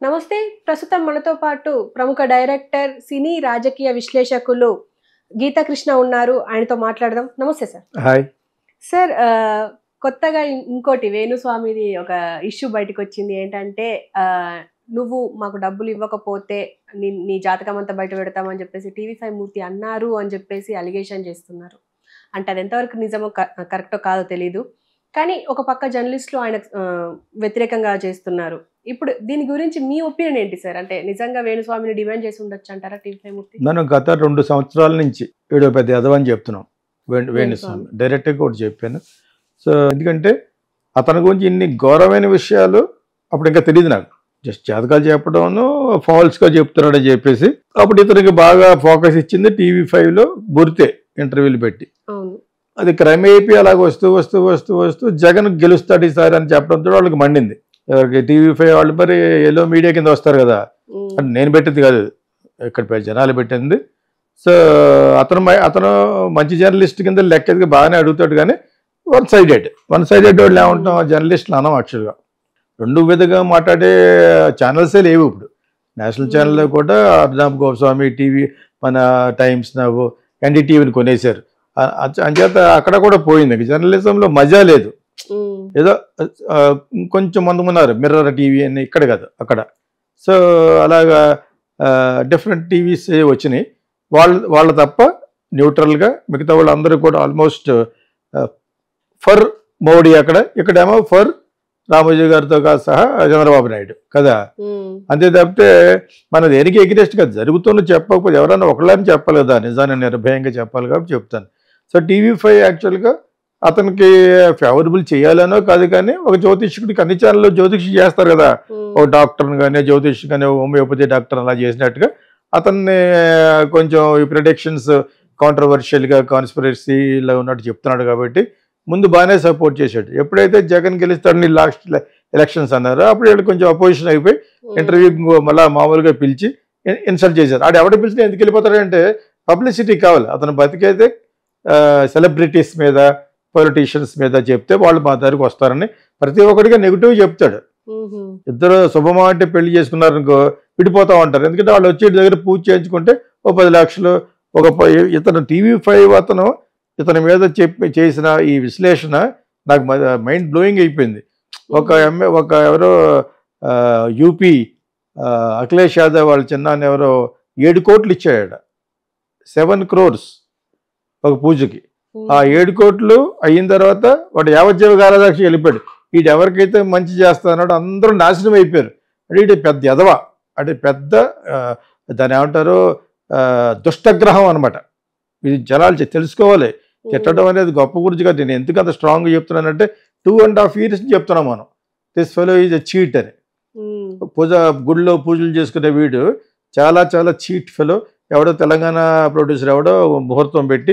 నమస్తే. ప్రస్తుతం మనతో పాటు ప్రముఖ డైరెక్టర్, సినీ రాజకీయ విశ్లేషకులు గీతాకృష్ణ ఉన్నారు. ఆయనతో మాట్లాడదాం. నమస్తే సార్. హాయ్ సార్, కొత్తగా ఇంకోటి వేణుస్వామిది ఒక ఇష్యూ బయటకు వచ్చింది. ఏంటంటే నువ్వు మాకు డబ్బులు ఇవ్వకపోతే నీ జాతకం అంతా బయట పెడతామని చెప్పేసి TV5 మూర్తి అన్నారు అని చెప్పేసి అలిగేషన్ చేస్తున్నారు. అంటే అది ఎంతవరకు నిజమో కరెక్టో కాదో తెలీదు. కానీ ఒక పక్క జర్నలిస్టులు ఆయన వ్యతిరేకంగా చేస్తున్నారు. ఇప్పుడు దీని గురించి మీ ఒపీనియన్ ఏంటి సార్? అంటే నిజంగా వేణుస్వామిని డిమాండ్ చేసి ఉండొచ్చు అంటారా TV5 మూర్తి? మనం గత 2 సంవత్సరాల నుంచి వీడియో పెద్ద ఎదవని చెప్తున్నాం. వేణుస్వామి డైరెక్ట్గా కూడా చెప్పాను. సో ఎందుకంటే అతని గురించి ఇన్ని ఘోరమైన విషయాలు అప్పుడు ఇంకా తెలియదు నాకు. జస్ట్ జాతకాలు చెప్పడం ఫాల్స్గా చెప్తున్నాడని చెప్పేసి అప్పుడు ఇతనికి బాగా ఫోకస్ ఇచ్చింది TV5లో బురితే ఇంటర్వ్యూలు పెట్టి. అది క్రమేపీ అలాగ వస్తూ వస్తూ వస్తూ వస్తూ జగన్ గెలుస్తాడు ఈసారి అని చెప్పడంతో వాళ్ళకి మండింది. ఎవరికి TV5 వాళ్ళు మరి ఎల్లో మీడియా కింద వస్తారు కదా, అంటే నేను పెట్టింది కాదు, ఇక్కడ జనాలు పెట్టింది. సో అతను మంచి జర్నలిస్ట్ కింద లెక్కకి బాగానే అడుగుతాడు. కానీ వన్ సైడెడ్ వాళ్ళు ఏమంటాం, జర్నలిస్టులు అనం యాక్చువల్గా. రెండు విధంగా మాట్లాడే ఛానల్సే లేవు ఇప్పుడు. నేషనల్ ఛానల్లో కూడా అర్నాబ్ గోస్వామి టీవీ, మన టైమ్స్ నవ్వు, NDTVని కొనేశారు. అంచేత అక్కడ కూడా పోయింది. జర్నలిజంలో మజా లేదు. ఏదో కొంచెం మంది ఉన్నారు, మిర్రర్ టీవీ అని, ఇక్కడ కాదు అక్కడ. సో అలాగా డిఫరెంట్ టీవీస్ వచ్చినాయి. వాళ్ళ తప్ప న్యూట్రల్గా మిగతా వాళ్ళందరూ కూడా ఆల్మోస్ట్ ఫర్ మోడీ ఇక్కడేమో ఫర్ రామోజీ గారితో సహా చంద్రబాబు నాయుడు కదా. అంతే తప్పితే మన దేనికి ఎగ్రెస్ట్ గా జరుగుతున్న చెప్పకపోతే ఎవరైనా ఒకళ్ళని చెప్పాలి కదా, నిజాన్ని నిర్భయంగా చెప్పాలి కాబట్టి చెప్తాను. సో TV5 యాక్చువల్గా అతనికి ఫేవరబుల్ చేయాలనో కాదు, కానీ ఒక జ్యోతిష్కుడికి అన్ని ఛానల్లో జ్యోతిషి చేస్తారు కదా, ఒక డాక్టర్ని కానీ జ్యోతిష్ కానీ హోమియోపతి డాక్టర్ అలా చేసినట్టుగా అతన్ని కొంచెం ఈ ప్రిడిక్షన్స్ కాంట్రవర్షియల్గా కాన్స్పిరసీలో ఉన్నట్టు చెప్తున్నాడు. కాబట్టి ముందు బాగానే సపోర్ట్ చేశాడు. ఎప్పుడైతే జగన్ గెలుస్తాడని లాస్ట్ ఎలక్షన్స్ అన్నారో అప్పుడు వీళ్ళు కొంచెం అపోజిషన్ అయిపోయి ఇంటర్వ్యూ మళ్ళీ మామూలుగా పిలిచి ఇన్సల్ట్ చేశారు. ఆడు ఎవడ పిలిచినా ఎందుకు వెళ్ళిపోతాడంటే పబ్లిసిటీ కావాలి. అతను బతికైతే సెలబ్రిటీస్ మీద, పొలిటీషియన్స్ మీద చెప్తే వాళ్ళు మా దగ్గరికి వస్తారని ప్రతి ఒక్కడిగా నెగిటివ్ చెప్తాడు. ఇద్దరు శుభమా అంటే పెళ్లి చేసుకున్నారనుకో విడిపోతా ఉంటారు. ఎందుకంటే వాళ్ళు వచ్చి దగ్గర పూజ చేయించుకుంటే ఓ 10 లక్షలు ఇతను TV5 ఇతని మీద చేసిన ఈ విశ్లేషణ నాకు మైండ్ బ్లోయింగ్ అయిపోయింది. ఒక ఎవరో యూపీ అఖిలేష్ యాదవ్ వాళ్ళ చిన్నాన్ని ఎవరో 7 కోట్లు ఇచ్చాడు, 7 crores ఒక పూజకి. ఆ 7 కోట్లు అయిన తర్వాత వాడు యావజ్జీవ కాలదాక్షి వెళ్ళిపోయాడు. వీడు ఎవరికైతే మంచి చేస్తానో అందరూ నాశనం అయిపోయారు. అంటే వీడు పెద్ద ఎదవ, అంటే పెద్ద దాని ఏమంటారు దుష్టగ్రహం అనమాట. ఇది జనాలు తెలుసుకోవాలి. తిట్టడం అనేది గొప్ప గురించి కాదు. నేను ఎందుకు అంత స్ట్రాంగ్గా చెప్తున్నానంటే 2.5 years చెప్తున్నాం మనం, this fellow is a cheat అని. గుడిలో పూజలు చేసుకునే వీడు చాలా చాలా చీట్ ఫెలో. ఎవడో తెలంగాణ ప్రొడ్యూసర్ ఎవడో ముహూర్తం పెట్టి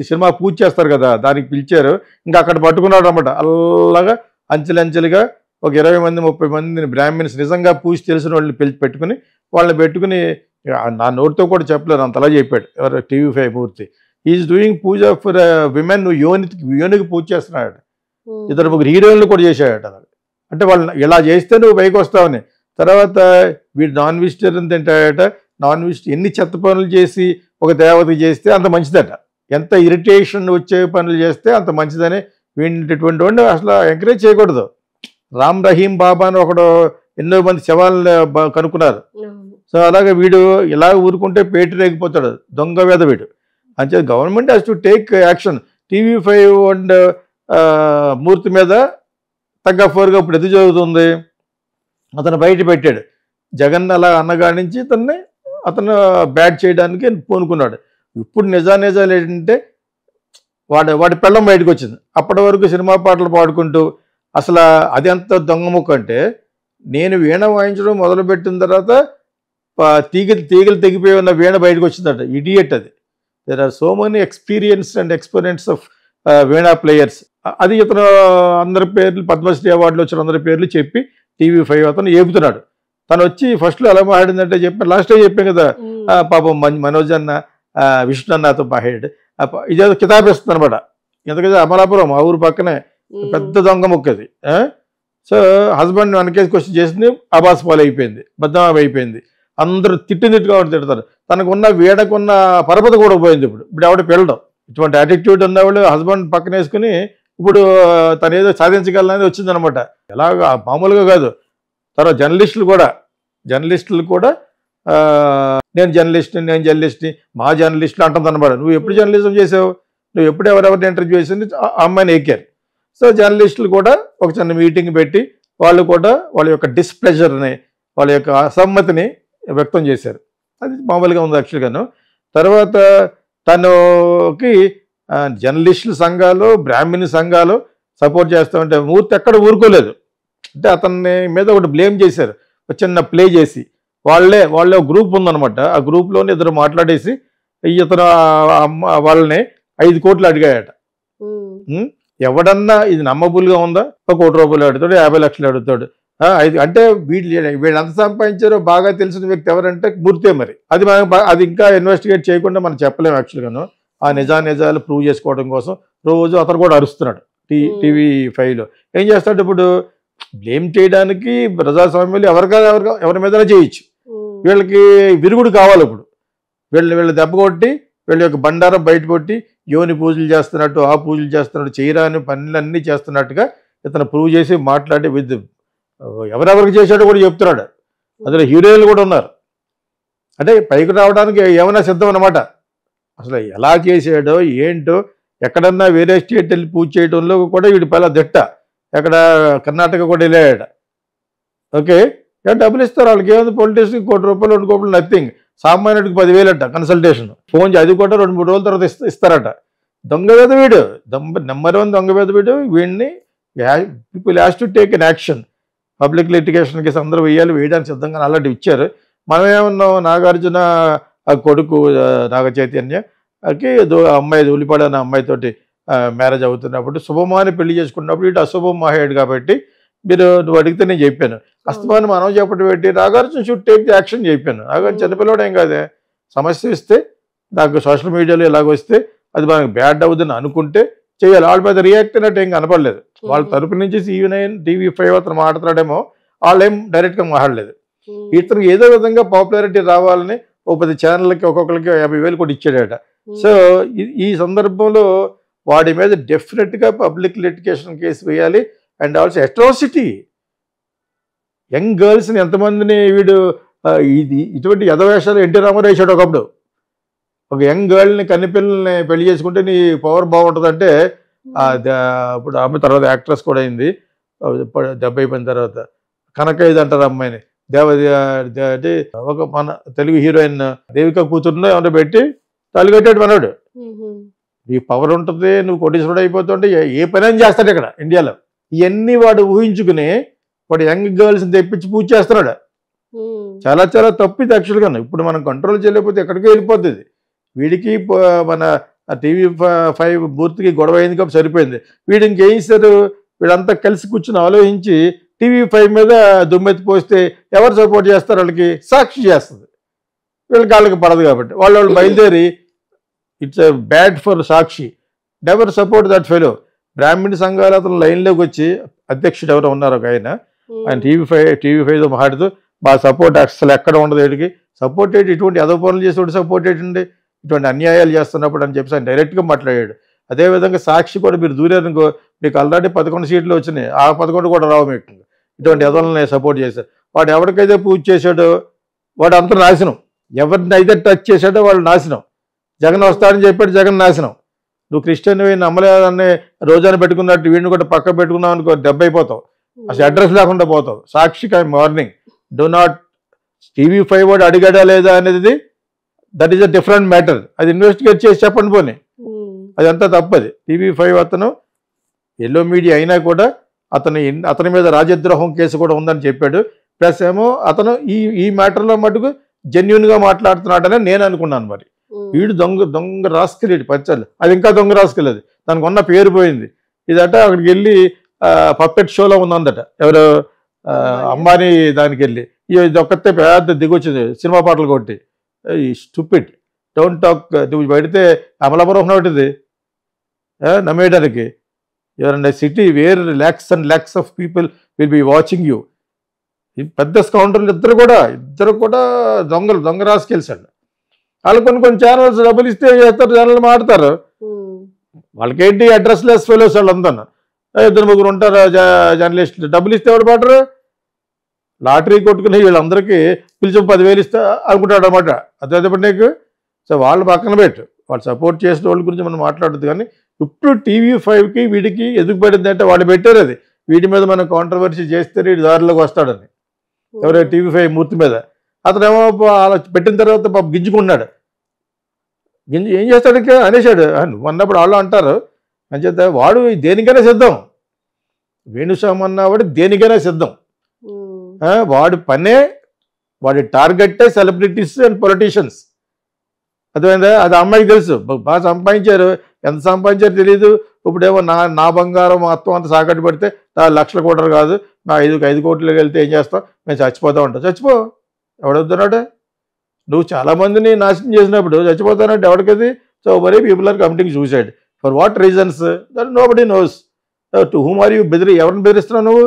సినిమా పూజ చేస్తారు కదా, దానికి పిలిచారు. ఇంకా అక్కడ పట్టుకున్నాడు అనమాట. అలాగా అంచెలంచెలుగా ఒక 20 మంది 30 మందిని బ్రాహ్మిన్స్ నిజంగా పూజ తెలిసిన వాళ్ళని వాళ్ళని పెట్టుకుని నా నోటితో కూడా చెప్పలేదు, అంతలా చెప్పాడు ఎవరు TV5 Murthy. Is doing puja for women. నువ్వు యోనికి పూజ చేస్తున్నాడు. 2-3 హీరోయిన్లు కూడా చేశాడట. అంటే వాళ్ళు ఇలా చేస్తే నువ్వు పైకి వస్తావని. తర్వాత వీడు నాన్ వెజిటేరియన్ తింటాడట. నాన్ వెజిటేరియన్ ఎన్ని చెత్త పనులు చేసి ఒక దేవతకి చేస్తే అంత మంచిదట. ఎంత ఇరిటేషన్ వచ్చే పనులు చేస్తే అంత మంచిదని వీటిటువంటి వాడిని అసలు ఎంకరేజ్ చేయకూడదు. రామ్ రహీం బాబా అని ఒకడు ఎన్నో మంది శవాలను కనుక్కున్నారు. సో అలాగే వీడు ఇలా ఊరుకుంటే పేటు రేగిపోతాడు, దొంగ వేద వీడు. అంతే government has to take action. TV5 and Murthy మీద తగ్గఫోర్గా ఇప్పుడు ఎదురు జరుగుతుంది. అతను బయట పెట్టాడు. జగన్ అలా అన్నగాడి నుంచి అతను బ్యాట్ చేయడానికి పూనుకున్నాడు. ఇప్పుడు నిజాలు ఏంటంటే వాడి పెళ్ళం బయటకు వచ్చింది. అప్పటి వరకు సినిమా పాటలు పాడుకుంటూ అసలు అది ఎంత దొంగముక్క అంటే, నేను వీణ వాయించడం మొదలుపెట్టిన తర్వాత తీగలు తెగిపోయి ఉన్న వీణ బయటకు వచ్చిందట. ఇడియట్ అది. There are so many experienced and experience of veena players. అది ఇతను అందరి పేర్లు, పద్మశ్రీ అవార్డులు వచ్చిన అందరి పేర్లు చెప్పి TV5 అతను ఏపుతున్నాడు. తను వచ్చి ఫస్ట్లో ఎలా మాట్లాడిందంటే లాస్ట్ టైం చెప్పాం కదా, పాపం మనోజ్ అన్న, విష్ణు అన్నతో మాట్లాడాడు. ఇదేదో కితాబ్ ఇస్తుంది అనమాట. ఎందుకంటే అమలాపురం ఆ ఊరు పక్కనే పెద్ద దొంగ ముక్కది. సో హస్బెండ్ వెనకేసి క్వశ్చన్ చేసింది, అబాస్ పాలు అయిపోయింది, బద్నామా అయిపోయింది. అందరూ తిట్టుగా తిడతారు. తనకున్న వీడకున్న పరపతి కూడా పోయింది. ఇప్పుడు ఆవిడ పిల్లడం ఇటువంటి యాటిట్యూడ్ ఉన్నవాళ్ళు హస్బెండ్ పక్కన వేసుకుని ఇప్పుడు తను ఏదో సాధించగలనని వచ్చిందనమాట. ఎలాగా మామూలుగా కాదు. తర్వాత జర్నలిస్టులు కూడా నేను జర్నలిస్ట్ని మా జర్నలిస్టులు అంటుందన్నమాట. నువ్వు ఎప్పుడు జర్నలిజం చేసావు, నువ్వు ఎప్పుడు ఎవరెవరిని ఇంటర్వ్యూ చేసింది ఆ అమ్మాయిని ఎక్కారు. సో జర్నలిస్టులు కూడా ఒక చిన్న మీటింగ్ పెట్టి వాళ్ళు కూడా వాళ్ళ యొక్క డిస్ప్లెజర్ని, వాళ్ళ యొక్క అసమ్మతిని వ్యక్తం చేశారు. అది మామూలుగా ఉంది యాక్చువల్గాను. తర్వాత తనకి జర్నలిస్టుల సంఘాలు, బ్రాహ్మణ సంఘాలు సపోర్ట్ చేస్తామంటే మూర్తి ఎక్కడ ఊరుకోలేదు. అంటే అతన్ని మీద ఒకటి బ్లేమ్ చేశారు, ఒక చిన్న ప్లే చేసి. వాళ్ళే గ్రూప్ ఉందన్నమాట. ఆ గ్రూప్లోనే ఇద్దరు మాట్లాడేసి ఇతను వాళ్ళని 5 కోట్లు అడిగాయట. ఎవడన్నా ఇది నమ్మబుల్గా ఉందా? 1 కోటి రూపాయలు అడుగుతాడు, 50 లక్షలు అడుగుతాడు. అంటే వీళ్ళు ఎంత సంపాదించారో బాగా తెలిసిన వ్యక్తి ఎవరంటే మూర్తే. మరి అది ఇంకా ఇన్వెస్టిగేట్ చేయకుండా మనం చెప్పలేము యాక్చువల్గాను. ఆ నిజాలు ప్రూవ్ చేసుకోవడం కోసం రోజు అతను కూడా అరుస్తున్నాడు TV5లో. ఏం చేస్తాడు ఇప్పుడు? బ్లేమ్ చేయడానికి ప్రజాస్వామ్యంలో ఎవరి మీద చేయొచ్చు. వీళ్ళకి విరుగుడు కావాలి. ఇప్పుడు వీళ్ళు దెబ్బ కొట్టి వీళ్ళ యొక్క బండారం బయటపెట్టి యోని పూజలు చేస్తున్నట్టు, ఆ పూజలు చేస్తున్నట్టు, చేయరాని పనులన్నీ చేస్తున్నట్టుగా ఇతను ప్రూవ్ చేసి మాట్లాడి ఎవరెవరికి చేశాడో కూడా చెప్తున్నాడు. అందులో హీరోయిన్లు కూడా ఉన్నారు. అంటే పైకి రావడానికి ఏమైనా సిద్ధం అన్నమాట. అసలు ఎలా చేసాడో ఏంటో, ఎక్కడన్నా వేరే స్టేట్ వెళ్ళి పూజ చేయడంలో కూడా వీడి పైన దిట్ట. ఎక్కడ కర్ణాటక కూడా వెళ్ళాడ. ఓకే, డబ్బులు ఇస్తారు వాళ్ళకి. ఏముంది, పొలిటీషియన్ 1 కోటి రూపాయలు 2 కోట్లు నథింగ్. సామాన్యుడికి 10,000 అంట కన్సల్టేషన్. ఫోన్ అది కూడా 2-3 రోజుల తర్వాత ఇస్తారట. దొంగవేద వీడు, నెంబర్ 1 దొంగవేద వీడు. వీడిని people has to take an action. Public litigation case అందరూ వేయడానికి సిద్ధంగా అలాంటివి ఇచ్చారు. మనమేమన్నాం, నాగార్జున కొడుకు నాగ చైతన్యకి అమ్మాయి ఉలిపాడన్న అమ్మాయితోటి మ్యారేజ్ అవుతున్నప్పుడు శుభమాని పెళ్లి చేసుకున్నప్పుడు ఇటు అశుభం మాహేడు కాబట్టి నువ్వు అడిగితే నేను చెప్పాను. అస్తమానం మనం చెప్పడం పెట్టి Nagarjuna should take the action చెప్పాను. నాగార్జున చిన్నపిల్లడు ఏం కాదే, సమస్య ఇస్తే నాకు సోషల్ మీడియాలో ఇలాగొస్తే అది మనకు బ్యాడ్ అవుతుందని అనుకుంటే చేయాలి. వాళ్ళ మీద రియాక్ట్ అయినట్టు ఏం కనపడలేదు. వాళ్ళ తరపు నుంచి TV9 TV5 అతను మాట్లాడతాడేమో, వాళ్ళేం డైరెక్ట్గా మాట్లాడలేదు. ఇతనికి ఏదో విధంగా పాపులారిటీ రావాలని 10 ఛానళ్ళకి ఒక్కొక్కరికి 50,000 కూడా ఇచ్చాడట. సో ఈ సందర్భంలో వాడి మీద డెఫినెట్గా పబ్లిక్ లిటిగేషన్ కేసు వేయాలి. And also atrocity. యంగ్ గర్ల్స్ని ఎంతమందిని వీడు ఇటువంటి యథవేషాలు ఎన్టీ రామారావు వేసాడు ఒకప్పుడు. ఒక యంగ్ గర్ల్ని, కన్నెపిల్లల్ని పెళ్లి చేసుకుంటే నీ పవర్ బాగుంటుందంటే ఇప్పుడు ఆమె తర్వాత యాక్ట్రెస్ కూడా అయింది. 70 అయిపోయిన తర్వాత కనకైదు అంటారు అమ్మాయిని. అంటే ఒక మన తెలుగు హీరోయిన్ దేవిక కూతురులో ఏమన్నా పెట్టి తల్లిగట్టాడు మనవాడు. నీ పవర్ ఉంటుంది, నువ్వు కోటీశ్వరుడు అయిపోతుంటే ఏ పని అని చేస్తాడు ఇక్కడ ఇండియాలో. ఇవన్నీ వాడు ఊహించుకుని వాడు యంగ్ గర్ల్స్ని తెప్పించి పూజ చేస్తున్నాడు. చాలా చాలా తప్పిది యాక్చువల్గా. ఇప్పుడు మనం కంట్రోల్ చేయలేకపోతే ఎక్కడికి వెళ్ళిపోతుంది. వీడికి మన TV5 పూర్తికి గొడవ అయింది కాబట్టి సరిపోయింది. వీడు ఇంకేం ఇస్తారు, వీళ్ళంతా కలిసి కూర్చుని ఆలోచించి TV5 మీద దుమ్మెత్తి పోస్తే ఎవరు సపోర్ట్ చేస్తారు? వాళ్ళకి సాక్షి చేస్తుంది. వీళ్ళకి పడదు కాబట్టి వాళ్ళు బయలుదేరి it's bad for Sakshi, never support that fellow. బ్రాహ్మణ సంఘాలు అతను లైన్లోకి వచ్చి అధ్యక్షుడు ఎవరో ఉన్నారు ఒక ఆయన TV5తో మాట్లాడుతూ బాగా సపోర్ట్ అసలు ఎక్కడ ఉండదు. వీడికి సపోర్ట్ ఏంటి, ఇటువంటి అదో పనులు చేసి సపోర్ట్ ఏంటండి, ఇటువంటి అన్యాయాలు చేస్తున్నప్పుడు అని చెప్పి ఆయన డైరెక్ట్గా మాట్లాడాడు. అదేవిధంగా సాక్షి కూడా మీరు దూరారనుకో, మీకు ఆల్రెడీ 11 సీట్లు వచ్చినాయి, ఆ 11 కూడా రావు మీకు. ఇటువంటి ఎదలని సపోర్ట్ చేశారు. వాడు ఎవరికైతే పూజ చేశాడో వాడు అంత నాశనం. ఎవరిని అయితే టచ్ చేశాడో వాళ్ళు నాశనం. జగన్ వస్తాడని చెప్పాడు, జగన్ నాశనం. నువ్వు క్రిస్టియన్ నమ్మలేదని రోజాను పెట్టుకున్నట్టు వీడిని కూడా పక్క పెట్టుకున్నావు అనుకో, దెబ్బ అయిపోతావు. అసలు అడ్రస్ లేకుండా పోతావు. సాక్షికి మార్నింగ్ డో నాట్. TV5 వాడు అడిగాడా లేదా అనేది that is a different matter. అది ఇన్వెస్టిగేట్ చేసి చెప్పండి పోనీ, అదంతా తప్పది. TV5 అతను ఎల్లో మీడియా అయినా కూడా అతని మీద రాజద్రోహం కేసు కూడా ఉందని చెప్పాడు. ప్లస్ ఏమో అతను ఈ మ్యాటర్లో మటుకు జెన్యున్గా మాట్లాడుతున్నాడని నేను అనుకున్నాను. మరి వీడు దొంగ రాసుకెళ్ళి పచ్చళ్ళు, అది ఇంకా దొంగ రాసుకెళ్ళదు. దానికి ఉన్న పేరు పోయింది. ఇదట అక్కడికి వెళ్ళి పప్పెట్ షోలో ఉందందట ఎవరు అంబానీ దానికి వెళ్ళి ఇది ఒక్కతే పెద్ద దిగొచ్చింది సినిమా పాటలు కొట్టి. Stupid, don't talk. నువ్వు పెడితే అమలాపురం ఒకటి నమ్మేయడానికి you're in a city where lakhs and lakhs of people will be watching you. ఈ పెద్ద స్కౌంటర్లు ఇద్దరు కూడా దొంగ రాసుకెళ్ళాడు. వాళ్ళు కొన్ని ఛానల్స్ డబ్బులు ఇస్తే చేస్తారు, ఛానల్ మాడతారు. వాళ్ళకేంటి అడ్రస్ లెస్ ఫెలోస్ వాళ్ళంతా. 2-3 ఉంటారు జర్నలిస్టులు, డబ్బులు ఇస్తే ఎవడు పాటరు. లాటరీ కొట్టుకుని వీళ్ళందరికీ పిలిచి 10,000 ఇస్తా అనుకుంటాడు అనమాట. అదే నీకు. సో వాళ్ళు పక్కన పెట్టు, వాళ్ళు సపోర్ట్ చేసిన వాళ్ళ గురించి మనం మాట్లాడద్దు. కానీ ఇప్పుడు TV5కి వీడికి ఎందుకు పడింది అంటే వాళ్ళు పెట్టారు అది, వీటి మీద మనం కాంట్రవర్సీ చేస్తే వీడి దారిలోకి వస్తాడని. ఎవరో TV5 మూర్తి మీద. అతనేమో అలా పెట్టిన తర్వాత పాప గింజుకున్నాడు. ఏం చేస్తాడు ఇంకా అనేసాడు. నువ్వు అన్నప్పుడు వాళ్ళు అంటారు అంచేత వాడు దేనికైనా సిద్ధం. వేణుస్వామి అన్నవాడు దేనికైనా సిద్ధం. వాడి పనే, వాడి టార్గెట్టే సెలబ్రిటీస్ అండ్ పొలిటీషియన్స్. అర్థమైందా? అది అమ్మాయికి తెలుసు. బాగా సంపాదించారు, ఎంత సంపాదించారో తెలియదు. ఇప్పుడేమో నా బంగారం మొత్తం అంతా సాకట్టు పెడితే 4 లక్షల కోట్లు కాదు, నా 5 కోట్లకి వెళ్తే ఏం చేస్తాం, మేము చచ్చిపోతా ఉంటాం. చచ్చిపో, ఎవడొద్దున్నాడు? నువ్వు చాలామందిని నాశనం చేసినప్పుడు చచ్చిపోతానంటే ఎవరికది? సో మరీ people are committing suicide. For what reasons that nobody knows. To whom are you ఎవరిని బెదిరిస్తున్నావు నువ్వు?